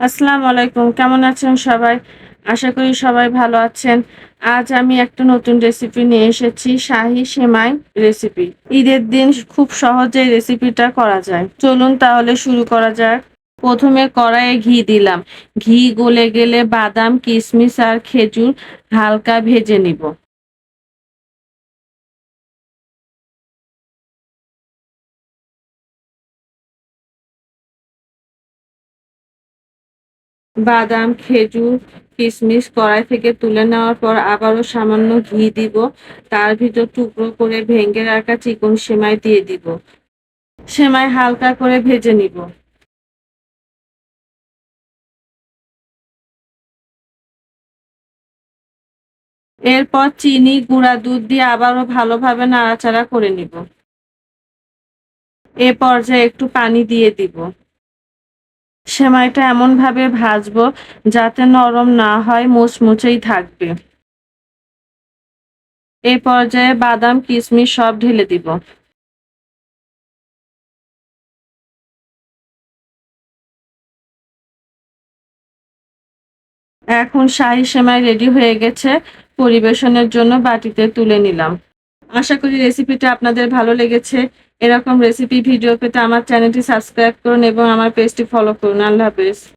আসসালামু আলাইকুম। কেমন আছেন সবাই? আশা করি সবাই ভালো আছেন। আজ আমি একটা নতুন রেসিপি নিয়ে এসেছি, শাহী সেমাই রেসিপি। ঈদের দিন খুব সহজেই রেসিপিটা করা যায়। চলুন তাহলে শুরু করা যাক। প্রথমে কড়াইয়ে ঘি দিলাম। ঘি গলে গেলে বাদাম, কিশমিশ আর খেজুর হালকা ভেজে নিব। বাদাম, খেজুর, কিশমিশ কড়াই থেকে তুলে নেওয়ার পর আবারও সামান্য ঘি দিব। তার ভিতর টুকরো করে ভেঙে রাখা চিকন সেমাই দিয়ে দিব। সেমাই হালকা করে ভেজে নিব। এরপর চিনি, গুঁড়া দুধ দিয়ে আবারও ভালোভাবে নাড়াচাড়া করে নিব। এ পর্যায়ে একটু পানি দিয়ে দিব। সেমাইটা এমনভাবে ভাজবো যাতে নরম না হয়, মুচমুচেই থাকবে। এ পর্যায়ে বাদাম, কিশমিশ সব ঢেলে দিব। এখন শাহী সেমাই রেডি হয়ে গেছে। পরিবেশনের জন্য বাটিতে তুলে নিলাম। আশা করি রেসিপিটা আপনাদের ভালো লেগেছে। এরকম রেসিপি ভিডিও পেতে আমার চ্যানেলটি সাবস্ক্রাইব করুন এবং আমার পেজটি ফলো করুন। আল্লাহ হাফেজ।